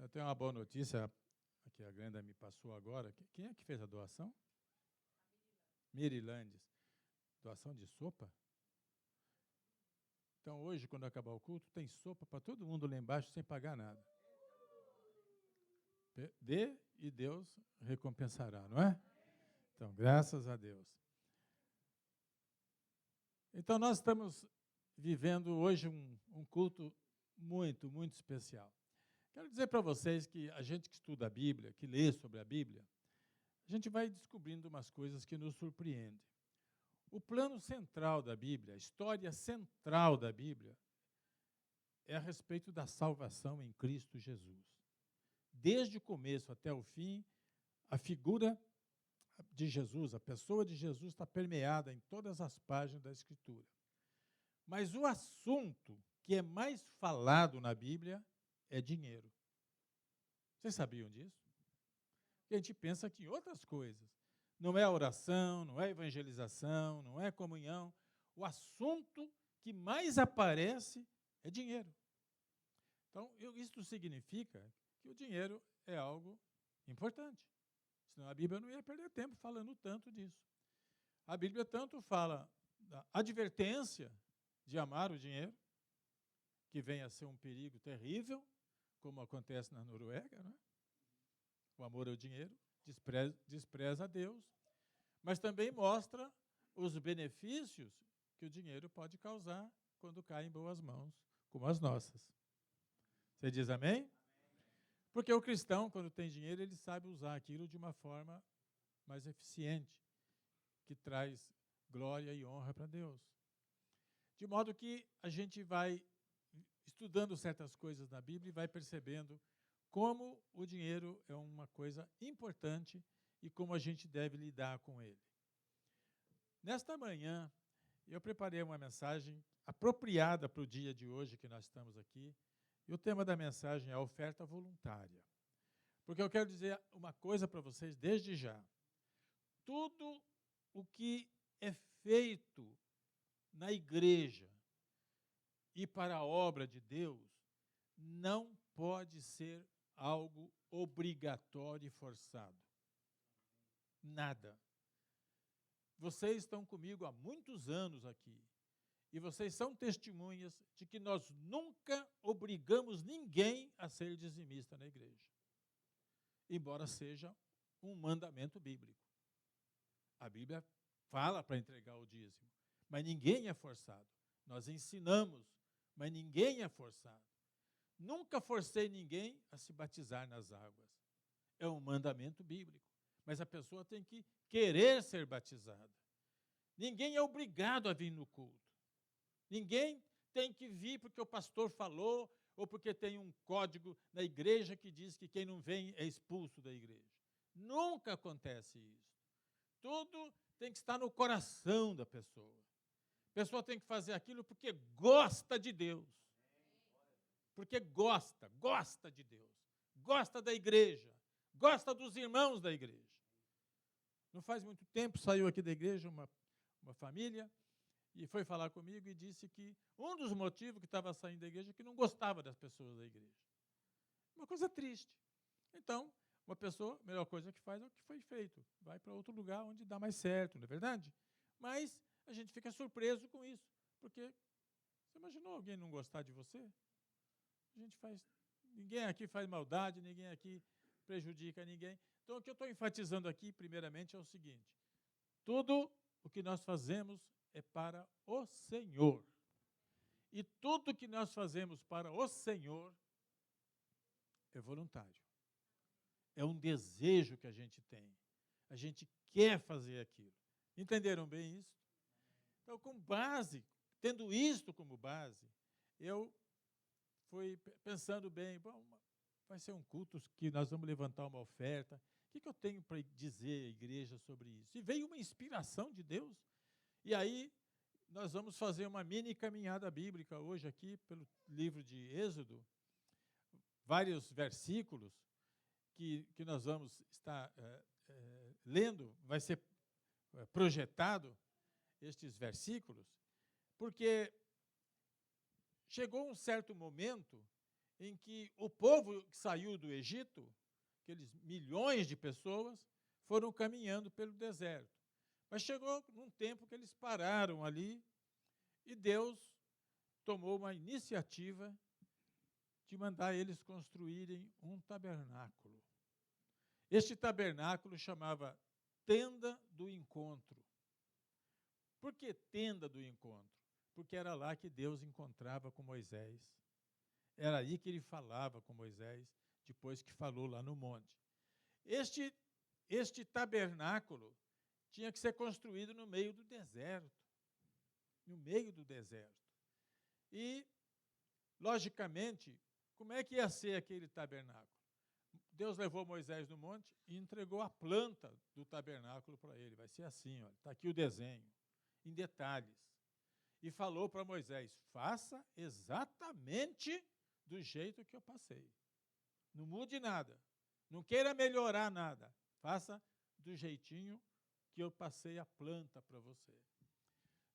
Eu tenho uma boa notícia, que a Glenda me passou agora. Quem é que fez a doação? Mirilandes. Doação de sopa? Então, hoje, quando acabar o culto, tem sopa para todo mundo lá embaixo, sem pagar nada. Dê e Deus recompensará, não é? Então, graças a Deus. Então, nós estamos vivendo hoje um culto muito, muito especial. Quero dizer para vocês que a gente que estuda a Bíblia, que lê sobre a Bíblia, a gente vai descobrindo umas coisas que nos surpreendem. O plano central da Bíblia, a história central da Bíblia, é a respeito da salvação em Cristo Jesus. Desde o começo até o fim, a figura de Jesus, a pessoa de Jesus está permeada em todas as páginas da Escritura. Mas o assunto que é mais falado na Bíblia é dinheiro. Vocês sabiam disso? Porque a gente pensa que em outras coisas. Não é oração, não é evangelização, não é comunhão. O assunto que mais aparece é dinheiro. Então, isso significa que o dinheiro é algo importante. Senão a Bíblia não ia perder tempo falando tanto disso. A Bíblia tanto fala da advertência de amar o dinheiro, que vem a ser um perigo terrível, como acontece na Noruega, não é? O amor ao dinheiro, despreza a Deus, mas também mostra os benefícios que o dinheiro pode causar quando cai em boas mãos, como as nossas. Você diz amém? Porque o cristão, quando tem dinheiro, ele sabe usar aquilo de uma forma mais eficiente, que traz glória e honra para Deus. De modo que a gente vai estudando certas coisas na Bíblia e vai percebendo como o dinheiro é uma coisa importante e como a gente deve lidar com ele. Nesta manhã, eu preparei uma mensagem apropriada para o dia de hoje que nós estamos aqui, e o tema da mensagem é a oferta voluntária. Porque eu quero dizer uma coisa para vocês desde já. Tudo o que é feito na igreja e para a obra de Deus não pode ser algo obrigatório e forçado. Nada. Vocês estão comigo há muitos anos aqui, e vocês são testemunhas de que nós nunca obrigamos ninguém a ser dizimista na igreja, embora seja um mandamento bíblico. A Bíblia fala para entregar o dízimo, mas ninguém é forçado. Nós ensinamos, mas ninguém é forçado. Nunca forcei ninguém a se batizar nas águas. É um mandamento bíblico, mas a pessoa tem que querer ser batizada. Ninguém é obrigado a vir no culto. Ninguém tem que vir porque o pastor falou ou porque tem um código na igreja que diz que quem não vem é expulso da igreja. Nunca acontece isso. Tudo tem que estar no coração da pessoa. A pessoa tem que fazer aquilo porque gosta de Deus. Porque gosta de Deus. Gosta da igreja. Gosta dos irmãos da igreja. Não faz muito tempo, saiu aqui da igreja uma família e foi falar comigo e disse que um dos motivos que estava saindo da igreja é que não gostava das pessoas da igreja. Uma coisa triste. Então, uma pessoa, a melhor coisa que faz é o que foi feito. Vai para outro lugar onde dá mais certo, não é verdade? Mas a gente fica surpreso com isso, porque você imaginou alguém não gostar de você? Ninguém aqui faz maldade, ninguém aqui prejudica ninguém. Então, o que eu estou enfatizando aqui, primeiramente, é o seguinte: tudo o que nós fazemos é para o Senhor. E tudo que nós fazemos para o Senhor é voluntário. É um desejo que a gente tem. A gente quer fazer aquilo. Entenderam bem isso? Então, tendo isto como base, eu fui pensando bem, bom, vai ser um culto que nós vamos levantar uma oferta. O que eu tenho para dizer à igreja sobre isso? E veio uma inspiração de Deus. E aí, nós vamos fazer uma mini caminhada bíblica hoje aqui, pelo livro de Êxodo, vários versículos que nós vamos estar lendo, vai ser projetado estes versículos, porque chegou um certo momento em que o povo que saiu do Egito, aqueles milhões de pessoas, foram caminhando pelo deserto. Mas chegou num tempo que eles pararam ali e Deus tomou uma iniciativa de mandar eles construírem um tabernáculo. Este tabernáculo chamava Tenda do Encontro. Por que Tenda do Encontro? Porque era lá que Deus encontrava com Moisés. Era aí que ele falava com Moisés, depois que falou lá no monte. Este tabernáculo tinha que ser construído no meio do deserto. No meio do deserto. E, logicamente, como é que ia ser aquele tabernáculo? Deus levou Moisés no monte e entregou a planta do tabernáculo para ele. Vai ser assim, está aqui o desenho, em detalhes. E falou para Moisés, faça exatamente do jeito que eu passei. Não mude nada. Não queira melhorar nada. Faça do jeitinho que eu passei a planta para você.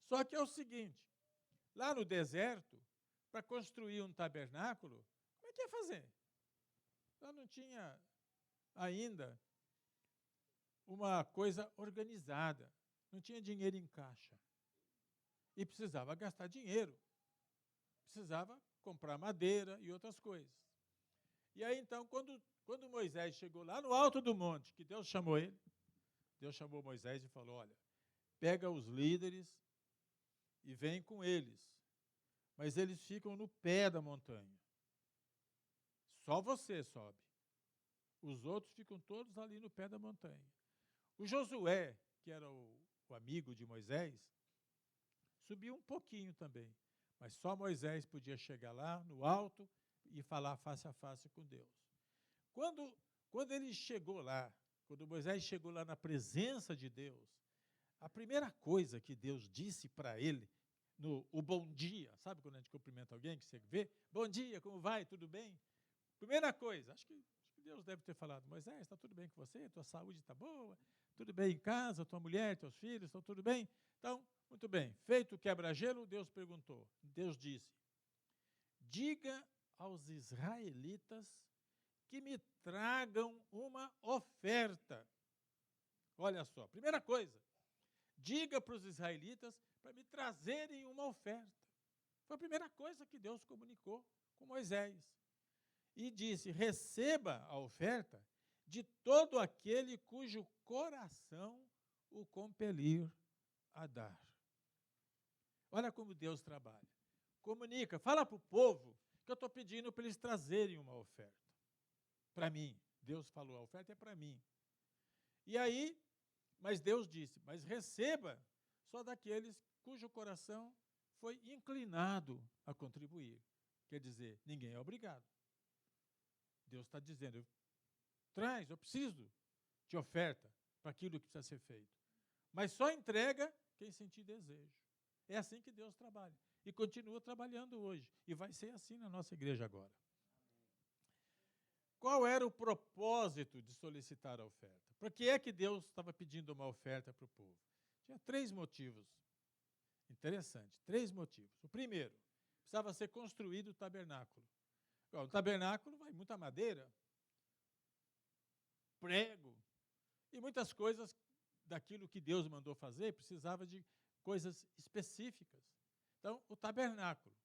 Só que é o seguinte, lá no deserto, para construir um tabernáculo, como é que ia fazer? Lá não tinha ainda uma coisa organizada, não tinha dinheiro em caixa. E precisava gastar dinheiro, precisava comprar madeira e outras coisas. E aí, então, quando Moisés chegou lá no alto do monte, que Deus chamou ele, Deus chamou Moisés e falou, olha, pega os líderes e vem com eles, mas eles ficam no pé da montanha. Só você sobe. Os outros ficam todos ali no pé da montanha. O Josué, que era o amigo de Moisés, subiu um pouquinho também, mas só Moisés podia chegar lá no alto e falar face a face com Deus. Quando ele chegou lá, quando Moisés chegou lá na presença de Deus, a primeira coisa que Deus disse para ele, o bom dia, sabe quando a gente cumprimenta alguém, que você vê? Bom dia, como vai, tudo bem? Primeira coisa, acho que Deus deve ter falado, Moisés, está tudo bem com você? Tua saúde está boa? Tudo bem em casa? Tua mulher, teus filhos, estão tudo bem? Então, muito bem. Feito o quebra-gelo, Deus perguntou. Deus disse, diga aos israelitas que me tragam uma oferta. Olha só, primeira coisa, diga para os israelitas para me trazerem uma oferta. Foi a primeira coisa que Deus comunicou com Moisés. E disse, receba a oferta de todo aquele cujo coração o compelir a dar. Olha como Deus trabalha. Comunica, fala para o povo que eu estou pedindo para eles trazerem uma oferta. Para mim. Deus falou, a oferta é para mim. E aí, mas Deus disse, mas receba só daqueles cujo coração foi inclinado a contribuir. Quer dizer, ninguém é obrigado. Deus está dizendo, traz, eu preciso de oferta para aquilo que precisa ser feito. Mas só entrega quem sentir desejo. É assim que Deus trabalha. E continua trabalhando hoje. E vai ser assim na nossa igreja agora. Qual era o propósito de solicitar a oferta? Por que é que Deus estava pedindo uma oferta para o povo? Tinha 3 motivos. Interessante, 3 motivos. O primeiro, precisava ser construído o tabernáculo. O tabernáculo vai muita madeira, prego, e muitas coisas daquilo que Deus mandou fazer, precisava de coisas específicas. Então, o tabernáculo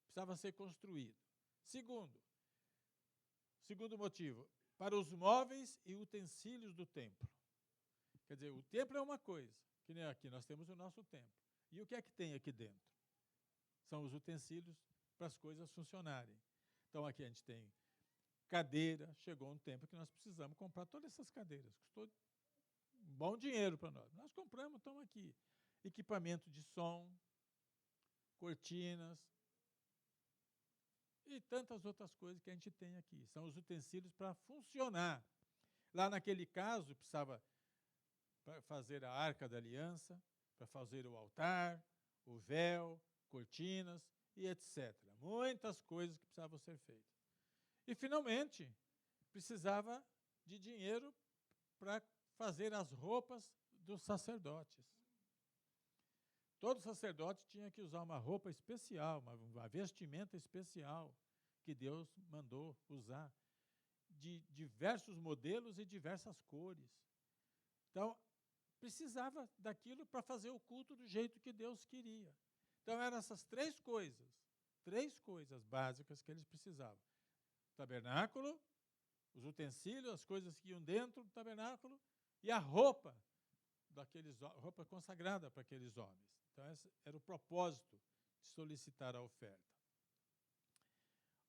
precisava ser construído. Segundo motivo, para os móveis e utensílios do templo. Quer dizer, o templo é uma coisa, que nem aqui, nós temos o nosso templo. E o que é que tem aqui dentro? São os utensílios para as coisas funcionarem. Então, aqui a gente tem cadeira, chegou um tempo que nós precisamos comprar todas essas cadeiras, custou um bom dinheiro para nós. Nós compramos, estão aqui, equipamento de som, cortinas e tantas outras coisas que a gente tem aqui. São os utensílios para funcionar. Lá naquele caso, precisava para fazer a arca da aliança, para fazer o altar, o véu, cortinas e etc. Muitas coisas que precisavam ser feitas. E, finalmente, precisava de dinheiro para fazer as roupas dos sacerdotes. Todo sacerdote tinha que usar uma roupa especial, uma vestimenta especial, que Deus mandou usar, de diversos modelos e diversas cores. Então, precisava daquilo para fazer o culto do jeito que Deus queria. Então, eram essas três coisas básicas que eles precisavam. O tabernáculo, os utensílios, as coisas que iam dentro do tabernáculo e a roupa, roupa consagrada para aqueles homens. Então, esse era o propósito de solicitar a oferta.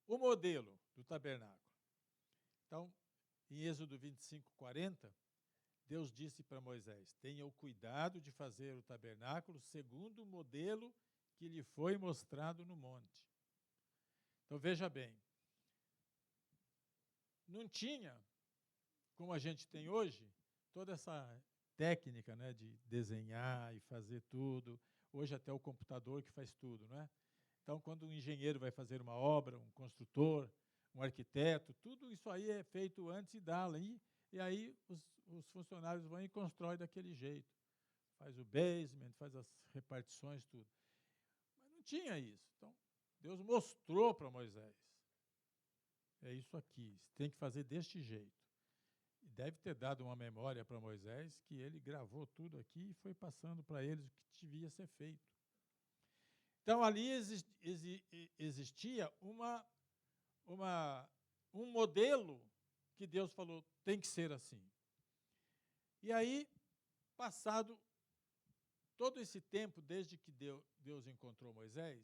O modelo do tabernáculo. Então, em Êxodo 25, 40, Deus disse para Moisés: tenha o cuidado de fazer o tabernáculo segundo o modelo que lhe foi mostrado no monte. Então, veja bem, não tinha, como a gente tem hoje, toda essa técnica, né, de desenhar e fazer tudo. Hoje até o computador que faz tudo, não é? Então, quando um engenheiro vai fazer uma obra, um construtor, um arquiteto, tudo isso aí é feito antes e dá ali, e aí os funcionários vão e constroem daquele jeito. Faz o basement, faz as repartições, tudo. Mas não tinha isso. Então, Deus mostrou para Moisés. É isso aqui, você tem que fazer deste jeito. E deve ter dado uma memória para Moisés, que ele gravou tudo aqui e foi passando para eles o que devia ser feito. Então, ali existia um modelo que Deus falou, tem que ser assim. E aí, passado todo esse tempo, desde que Deus encontrou Moisés,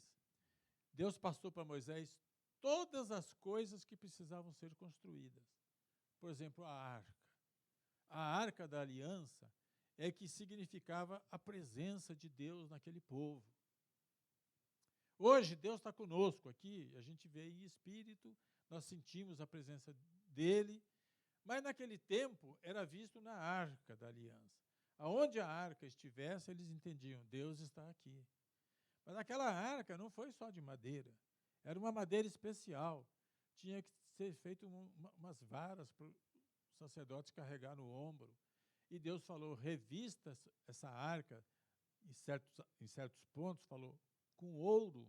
Deus passou para Moisés todas as coisas que precisavam ser construídas. Por exemplo, a arca. A arca da aliança é que significava a presença de Deus naquele povo. Hoje, Deus está conosco aqui, a gente vê em espírito, nós sentimos a presença dele, mas naquele tempo era visto na arca da aliança. Aonde a arca estivesse, eles entendiam, Deus está aqui. Mas aquela arca não foi só de madeira, era uma madeira especial. Tinha que ser feito umas varas para os sacerdotes carregar no ombro. E Deus falou, revista essa arca, em certos pontos, falou, com ouro.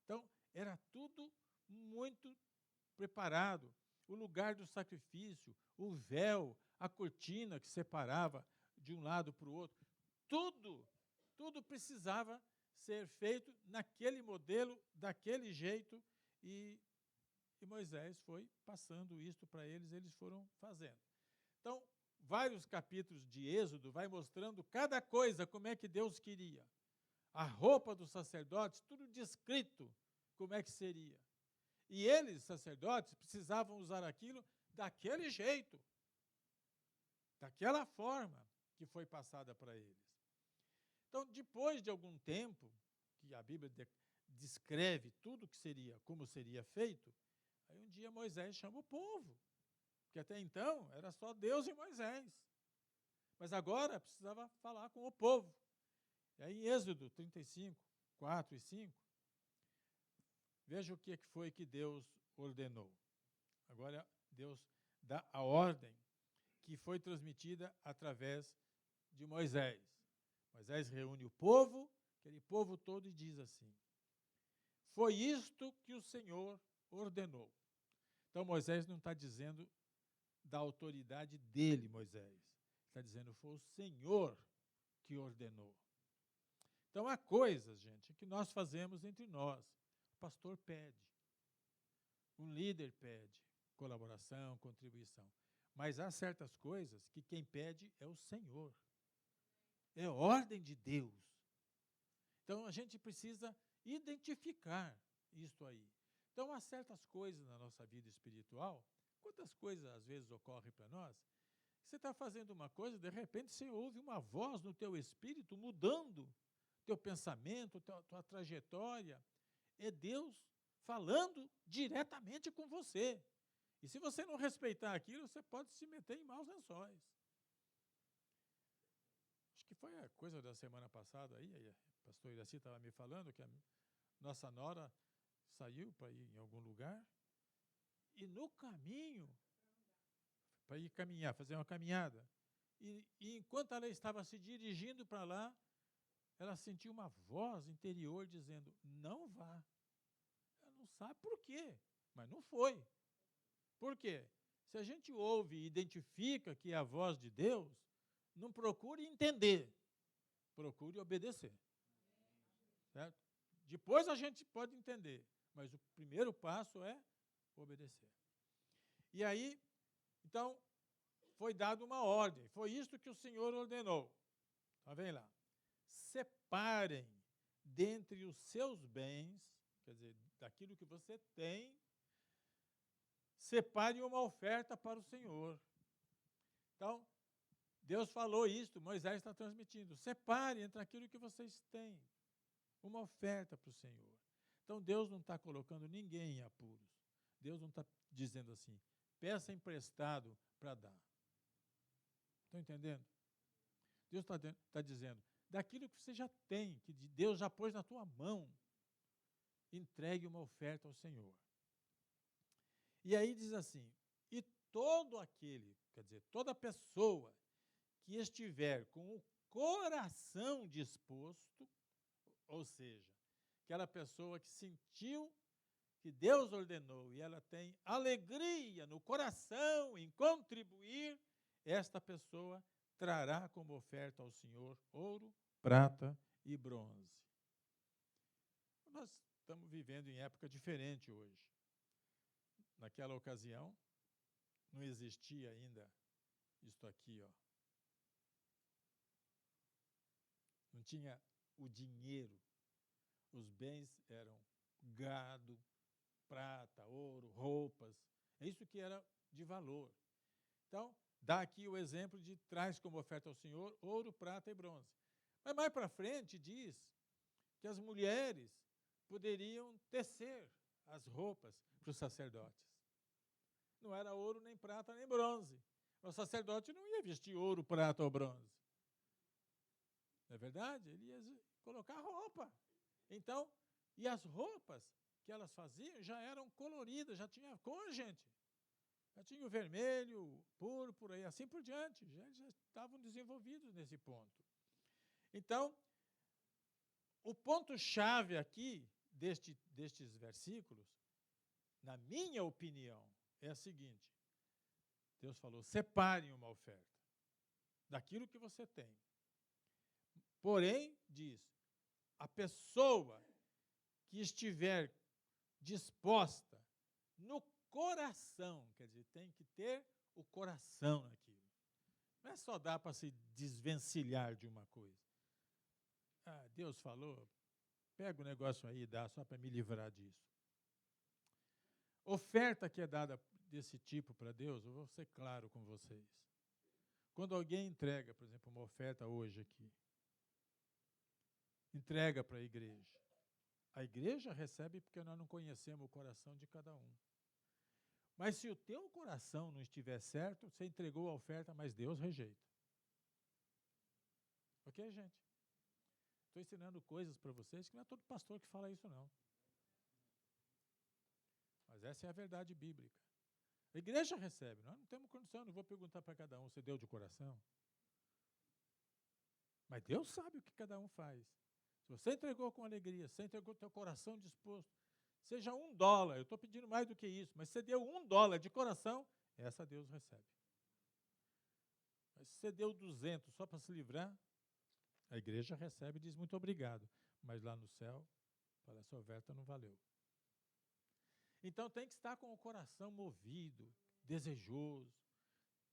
Então, era tudo muito preparado. O lugar do sacrifício, o véu, a cortina que separava de um lado para o outro, tudo precisava ser feito naquele modelo, daquele jeito, e Moisés foi passando isto para eles, eles foram fazendo. Então, vários capítulos de Êxodo vai mostrando cada coisa, como é que Deus queria. A roupa dos sacerdotes, tudo descrito, como é que seria. E eles, sacerdotes, precisavam usar aquilo daquele jeito, daquela forma que foi passada para eles. Então, depois de algum tempo, que a Bíblia descreve tudo que seria, como seria feito, aí um dia Moisés chama o povo, porque até então era só Deus e Moisés. Mas agora precisava falar com o povo. E aí em Êxodo 35, 4 e 5, veja o que foi que Deus ordenou. Agora Deus dá a ordem que foi transmitida através de Moisés. Moisés reúne o povo, aquele povo todo, e diz assim, foi isto que o Senhor ordenou. Então Moisés não está dizendo da autoridade dele, Moisés. Está dizendo, foi o Senhor que ordenou. Então, há coisas, gente, que nós fazemos entre nós. O pastor pede, um líder pede colaboração, contribuição. Mas há certas coisas que quem pede é o Senhor. É ordem de Deus. Então, a gente precisa identificar isto aí. Então, há certas coisas na nossa vida espiritual, quantas coisas às vezes ocorrem para nós, você está fazendo uma coisa, de repente você ouve uma voz no teu espírito mudando teu pensamento, tua trajetória, é Deus falando diretamente com você. E se você não respeitar aquilo, você pode se meter em maus lençóis. Acho que foi a coisa da semana passada aí, o pastor Iraci estava me falando que a nossa nora saiu para ir em algum lugar, e no caminho, para ir caminhar, fazer uma caminhada, e enquanto ela estava se dirigindo para lá, ela sentiu uma voz interior dizendo, não vá. Ela não sabe por quê. Mas não foi. Por quê? Se a gente ouve e identifica que é a voz de Deus, não procure entender, procure obedecer. Certo? Depois a gente pode entender, mas o primeiro passo é obedecer. E aí, então, foi dada uma ordem, foi isso que o Senhor ordenou. Está vendo lá? Separem dentre os seus bens, quer dizer, daquilo que você tem, separe uma oferta para o Senhor. Então, Deus falou isso, Moisés está transmitindo. Separe entre aquilo que vocês têm, uma oferta para o Senhor. Então, Deus não está colocando ninguém em apuros. Deus não está dizendo assim, peça emprestado para dar. Estão entendendo? Deus está dizendo, daquilo que você já tem, que Deus já pôs na tua mão, entregue uma oferta ao Senhor. E aí diz assim, e todo aquele, quer dizer, toda pessoa que estiver com o coração disposto, ou seja, aquela pessoa que sentiu que Deus ordenou e ela tem alegria no coração em contribuir, esta pessoa trará como oferta ao Senhor ouro, prata e bronze. Nós estamos vivendo em época diferente hoje. Naquela ocasião, não existia ainda isto aqui, ó. Não tinha o dinheiro. Os bens eram gado, prata, ouro, roupas. É isso que era de valor. Então, dá aqui o exemplo de traz como oferta ao Senhor ouro, prata e bronze. Mas mais para frente diz que as mulheres poderiam tecer as roupas para os sacerdotes. Não era ouro, nem prata, nem bronze. O sacerdote não ia vestir ouro, prata ou bronze. Não é verdade? Ele ia colocar roupa. Então, e as roupas que elas faziam já eram coloridas, já tinha cor, gente. Já tinha o vermelho, o púrpura e assim por diante. Já estavam desenvolvidos nesse ponto. Então, o ponto-chave aqui destes versículos, na minha opinião, é a seguinte. Deus falou, separem uma oferta daquilo que você tem. Porém, diz, a pessoa que estiver disposta no coração, quer dizer, tem que ter o coração naquilo. Não é só dar para se desvencilhar de uma coisa. Ah, Deus falou, pega o negócio aí e dá só para me livrar disso. Oferta que é dada desse tipo para Deus, eu vou ser claro com vocês. Quando alguém entrega, por exemplo, uma oferta hoje aqui, entrega para a igreja recebe porque nós não conhecemos o coração de cada um. Mas se o teu coração não estiver certo, você entregou a oferta, mas Deus rejeita. Ok, gente? Estou ensinando coisas para vocês que não é todo pastor que fala isso, não. Mas essa é a verdade bíblica. A igreja recebe, nós não temos condição, não vou perguntar para cada um, você deu de coração? Mas Deus sabe o que cada um faz. Se você entregou com alegria, se você entregou o teu coração disposto, seja $1, eu estou pedindo mais do que isso, mas se você deu $1 de coração, essa Deus recebe. Mas se você deu 200 só para se livrar, a igreja recebe e diz muito obrigado. Mas lá no céu, fala, essa oferta não valeu. Então tem que estar com o coração movido, desejoso,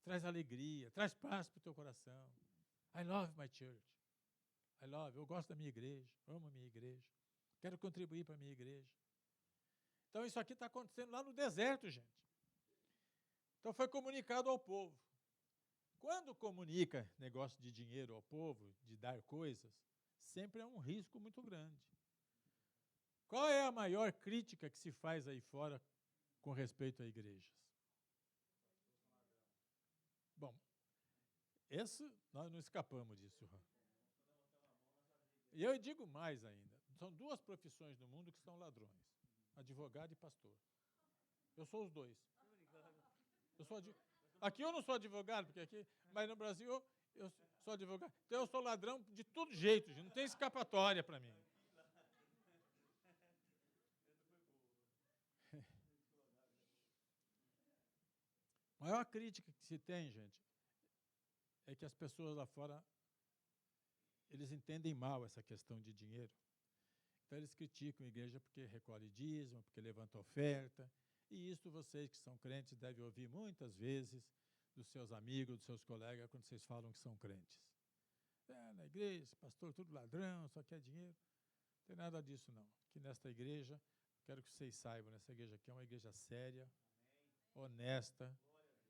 traz alegria, traz paz para o teu coração. I love my church. Eu gosto da minha igreja, amo a minha igreja, quero contribuir para a minha igreja. Então isso aqui está acontecendo lá no deserto, gente. Então foi comunicado ao povo. Quando comunica negócio de dinheiro ao povo, de dar coisas, sempre é um risco muito grande. Qual é a maior crítica que se faz aí fora com respeito a igrejas? Bom, nós não escapamos disso. E eu digo mais ainda. São duas profissões no mundo que são ladrões. Advogado e pastor. Eu sou os dois. Aqui eu não sou advogado, porque aqui, mas no Brasil eu sou advogado. Então eu sou ladrão de todo jeito, gente. Não tem escapatória para mim. maior crítica que se tem, gente, é que as pessoas lá fora, eles entendem mal essa questão de dinheiro. Então, eles criticam a igreja porque recolhe dízimo, porque levanta oferta. E isso vocês que são crentes devem ouvir muitas vezes dos seus amigos, dos seus colegas, quando vocês falam que são crentes. Na igreja, pastor, tudo ladrão, só quer dinheiro. Não tem nada disso, não. Que nesta igreja, quero que vocês saibam, nessa igreja aqui é uma igreja séria, honesta,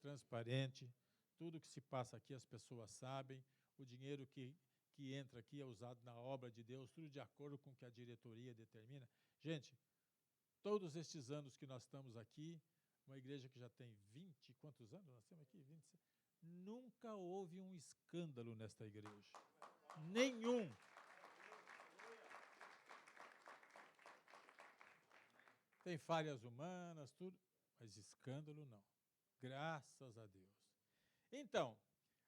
transparente. Tudo que se passa aqui as pessoas sabem. O dinheiro que entra aqui é usado na obra de Deus, tudo de acordo com o que a diretoria determina. Gente, todos estes anos que nós estamos aqui, uma igreja que já tem 20, quantos anos nós temos aqui? 26. Nunca houve um escândalo nesta igreja. Nenhum. Tem falhas humanas, tudo, mas escândalo não. Graças a Deus. Então,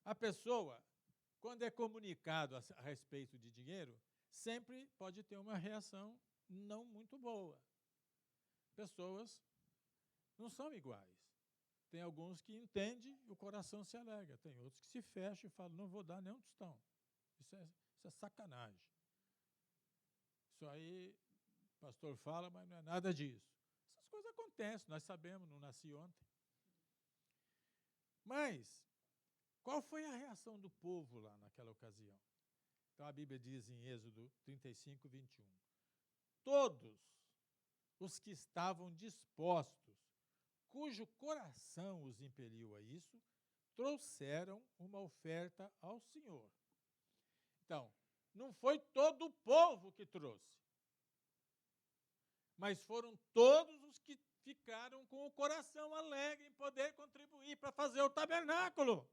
a pessoa, quando é comunicado a respeito de dinheiro, sempre pode ter uma reação não muito boa. Pessoas não são iguais. Tem alguns que entendem e o coração se alegra. Tem outros que se fecham e falam, não vou dar nem um tostão. Isso é sacanagem. Isso aí, o pastor fala, mas não é nada disso. Essas coisas acontecem, nós sabemos, não nasci ontem. Mas, qual foi a reação do povo lá naquela ocasião? Então, a Bíblia diz em Êxodo 35, 21. Todos os que estavam dispostos, cujo coração os impeliu a isso, trouxeram uma oferta ao Senhor. Então, não foi todo o povo que trouxe, mas foram todos os que ficaram com o coração alegre em poder contribuir para fazer o tabernáculo.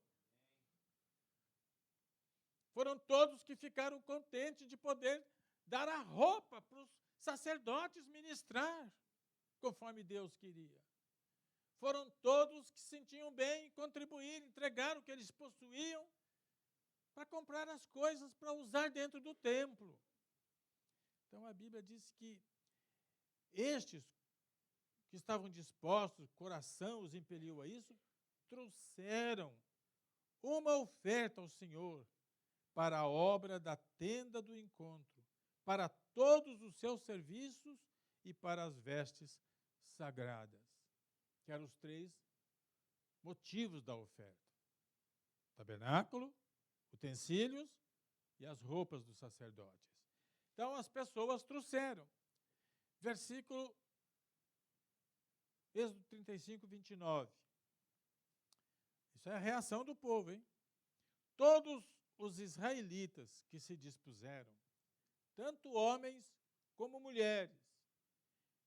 Foram todos que ficaram contentes de poder dar a roupa para os sacerdotes ministrar, conforme Deus queria. Foram todos que se sentiam bem em contribuir, entregar o que eles possuíam para comprar as coisas para usar dentro do templo. Então, a Bíblia diz que estes que estavam dispostos, o coração os impeliu a isso, trouxeram uma oferta ao Senhor para a obra da tenda do encontro, para todos os seus serviços e para as vestes sagradas, que eram os 3 motivos da oferta: tabernáculo, utensílios e as roupas dos sacerdotes. Então, as pessoas trouxeram. Versículo Êxodo 35, 29. Isso é a reação do povo, hein? Todos os israelitas que se dispuseram, tanto homens como mulheres,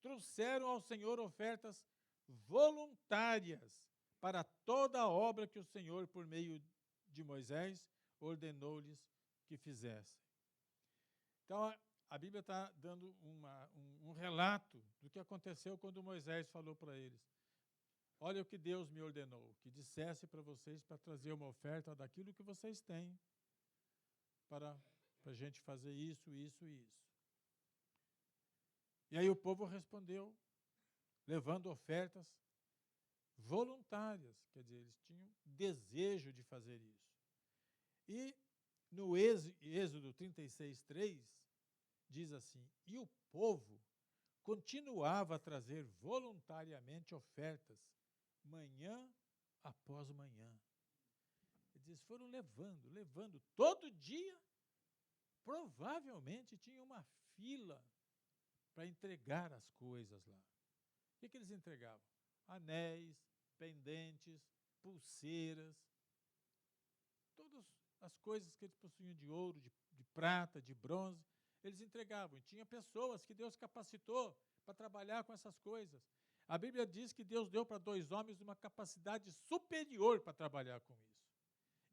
trouxeram ao Senhor ofertas voluntárias para toda a obra que o Senhor, por meio de Moisés, ordenou-lhes que fizessem. Então, a Bíblia está dando um relato do que aconteceu quando Moisés falou para eles: olha o que Deus me ordenou, que dissesse para vocês para trazer uma oferta daquilo que vocês têm, para a gente fazer isso, isso e isso. E aí o povo respondeu, levando ofertas voluntárias, quer dizer, eles tinham desejo de fazer isso. E no Êxodo 36, 3, diz assim: e o povo continuava a trazer voluntariamente ofertas, manhã após manhã. Eles foram levando, todo dia, provavelmente tinha uma fila para entregar as coisas lá. O que eles entregavam? Anéis, pendentes, pulseiras, todas as coisas que eles possuíam de ouro, de prata, de bronze, eles entregavam. E tinha pessoas que Deus capacitou para trabalhar com essas coisas. A Bíblia diz que Deus deu para 2 homens uma capacidade superior para trabalhar com isso.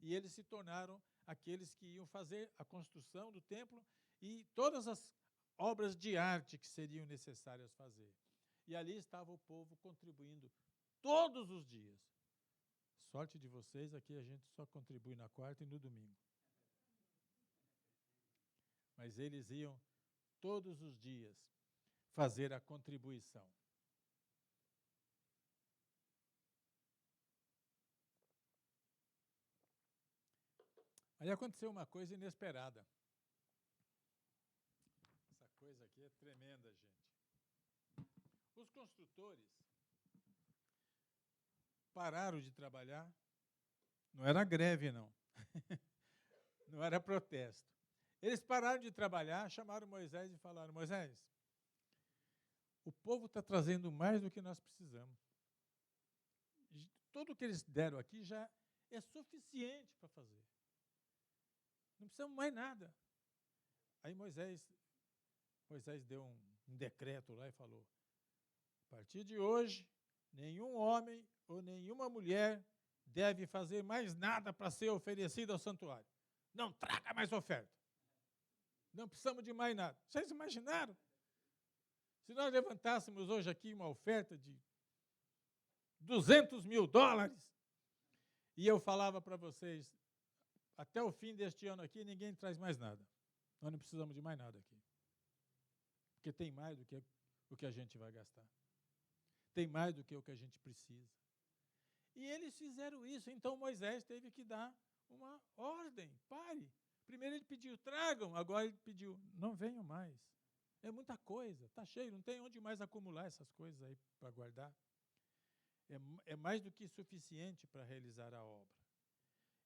E eles se tornaram aqueles que iam fazer a construção do templo e todas as obras de arte que seriam necessárias fazer. E ali estava o povo contribuindo todos os dias. Sorte de vocês, aqui a gente só contribui na quarta e no domingo. Mas eles iam todos os dias fazer a contribuição. Aí aconteceu uma coisa inesperada. Essa coisa aqui é tremenda, gente. Os construtores pararam de trabalhar. Não era greve, não. Não era protesto. Eles pararam de trabalhar, chamaram Moisés e falaram: Moisés, o povo está trazendo mais do que nós precisamos. Tudo que eles deram aqui já é suficiente para fazer. Não precisamos mais nada. Aí Moisés deu um decreto lá e falou: a partir de hoje, nenhum homem ou nenhuma mulher deve fazer mais nada para ser oferecido ao santuário. Não traga mais oferta. Não precisamos de mais nada. Vocês imaginaram? Se nós levantássemos hoje aqui uma oferta de $200 mil, e eu falava para vocês, até o fim deste ano aqui, ninguém traz mais nada. Nós não precisamos de mais nada aqui. Porque tem mais do que o que a gente vai gastar. Tem mais do que o que a gente precisa. E eles fizeram isso, então Moisés teve que dar uma ordem. Pare. Primeiro ele pediu, tragam. Agora ele pediu, não venham mais. É muita coisa, está cheio, não tem onde mais acumular essas coisas aí para guardar. É mais do que suficiente para realizar a obra.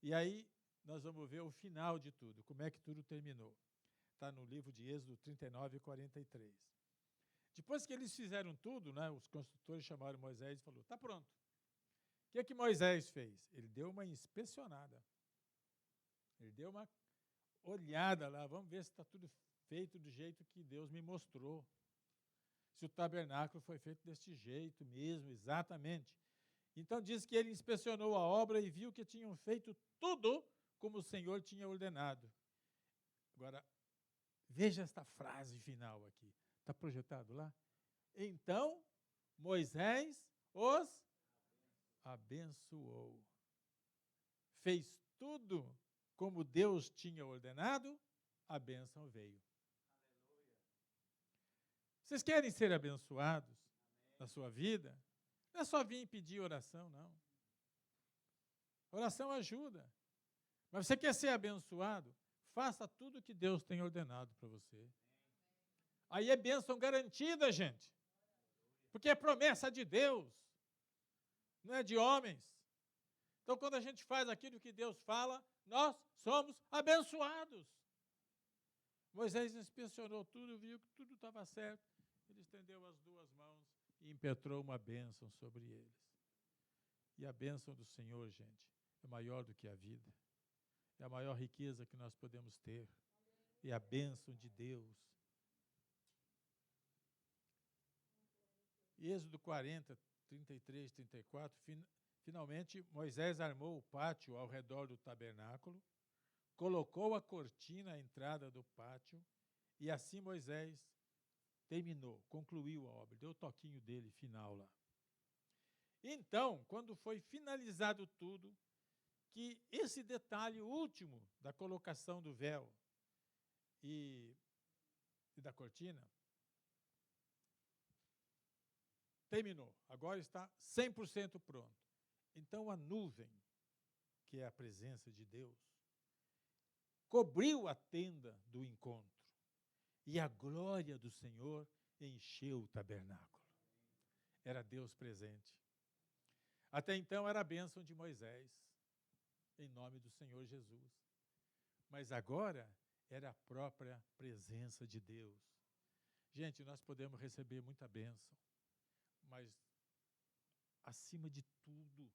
E aí nós vamos ver o final de tudo, como é que tudo terminou. Está no livro de Êxodo 39 e 43. Depois que eles fizeram tudo, né, os construtores chamaram Moisés e falaram, está pronto. O que Moisés fez? Ele deu uma inspecionada. Ele deu uma olhada lá, vamos ver se está tudo feito do jeito que Deus me mostrou. Se o tabernáculo foi feito desse jeito mesmo, exatamente. Então diz que ele inspecionou a obra e viu que tinham feito tudo como o Senhor tinha ordenado. Agora, veja esta frase final aqui. Está projetado lá? Então, Moisés os abençoou. Fez tudo como Deus tinha ordenado, a bênção veio. Vocês querem ser abençoados na sua vida? Não é só vir pedir oração, não. Oração ajuda. Mas você quer ser abençoado? Faça tudo o que Deus tem ordenado para você. Aí é bênção garantida, gente. Porque é promessa de Deus, não é de homens. Então, quando a gente faz aquilo que Deus fala, nós somos abençoados. Moisés inspecionou tudo, viu que tudo estava certo. Ele estendeu as duas mãos e impetrou uma bênção sobre eles. E a bênção do Senhor, gente, é maior do que a vida. É a maior riqueza que nós podemos ter. É a bênção de Deus. Êxodo 40, 33, 34, finalmente Moisés armou o pátio ao redor do tabernáculo, colocou a cortina à entrada do pátio, e assim Moisés terminou, concluiu a obra, deu o toquinho dele final lá. Então, quando foi finalizado tudo, que esse detalhe último da colocação do véu e da cortina, terminou, agora está 100% pronto. Então a nuvem, que é a presença de Deus, cobriu a tenda do encontro, e a glória do Senhor encheu o tabernáculo. Era Deus presente. Até então era a bênção de Moisés, em nome do Senhor Jesus. Mas agora era a própria presença de Deus. Gente, nós podemos receber muita bênção, mas acima de tudo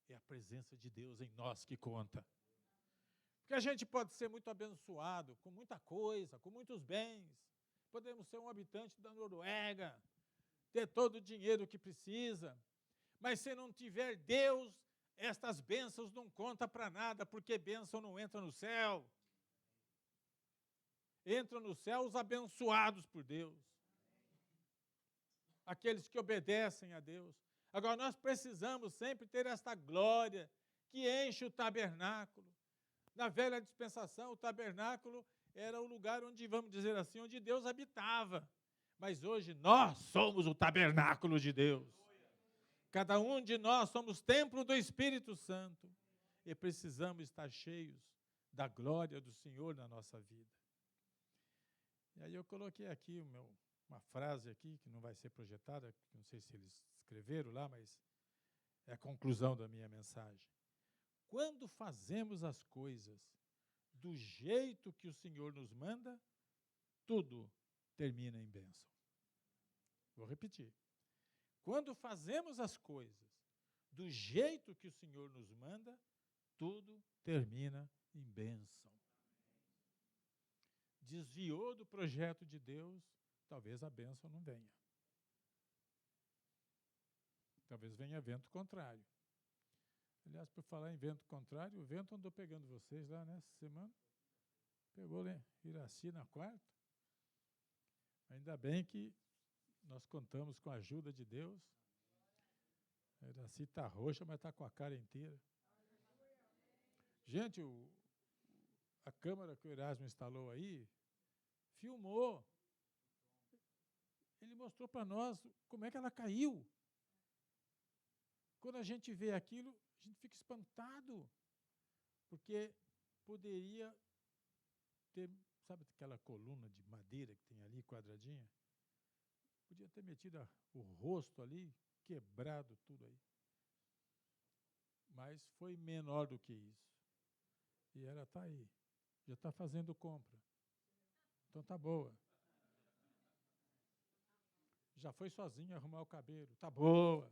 é a presença de Deus em nós que conta. Porque a gente pode ser muito abençoado com muita coisa, com muitos bens. Podemos ser um habitante da Noruega, ter todo o dinheiro que precisa, mas se não tiver Deus, estas bênçãos não contam para nada, porque bênção não entra no céu. Entram no céu os abençoados por Deus. Aqueles que obedecem a Deus. Agora, nós precisamos sempre ter esta glória que enche o tabernáculo. Na velha dispensação, o tabernáculo era o lugar onde, vamos dizer assim, onde Deus habitava. Mas hoje nós somos o tabernáculo de Deus. Cada um de nós somos templo do Espírito Santo. E precisamos estar cheios da glória do Senhor na nossa vida. E aí eu coloquei aqui uma frase aqui, que não vai ser projetada, não sei se eles escreveram lá, mas é a conclusão da minha mensagem. Quando fazemos as coisas do jeito que o Senhor nos manda, tudo termina em bênção. Vou repetir. Quando fazemos as coisas do jeito que o Senhor nos manda, tudo termina em bênção. Desviou do projeto de Deus, talvez a bênção não venha. Talvez venha vento contrário. Aliás, por falar em vento contrário, o vento andou pegando vocês lá nessa semana. Pegou, né? Iraci na quarta. Ainda bem que nós contamos com a ajuda de Deus. A Iraci está roxa, mas está com a cara inteira. Gente, a câmera que o Erasmo instalou aí, filmou. Ele mostrou para nós como é que ela caiu. Quando a gente vê aquilo, a gente fica espantado, porque poderia ter, sabe aquela coluna de madeira que tem ali, quadradinha? Podia ter metido o rosto ali, quebrado tudo aí. Mas foi menor do que isso. E ela está aí, já está fazendo compra. Então tá boa. Já foi sozinha arrumar o cabelo, tá boa.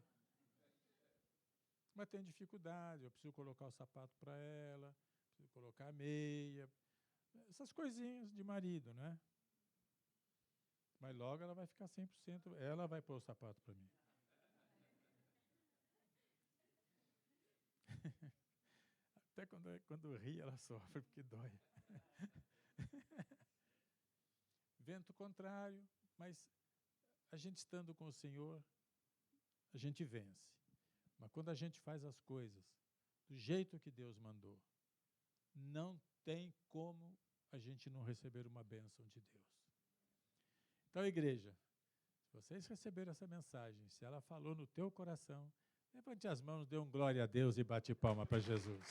Mas tem dificuldade, eu preciso colocar o sapato para ela, preciso colocar a meia, essas coisinhas de marido, né? Mas logo ela vai ficar 100%, ela vai pôr o sapato para mim. Até quando ri, ela sofre, porque dói. Vento contrário, mas a gente estando com o Senhor, a gente vence. Mas quando a gente faz as coisas do jeito que Deus mandou, não tem como a gente não receber uma bênção de Deus. Então, igreja, se vocês receberam essa mensagem, se ela falou no teu coração, levante as mãos, dê um glória a Deus e bate palma para Jesus.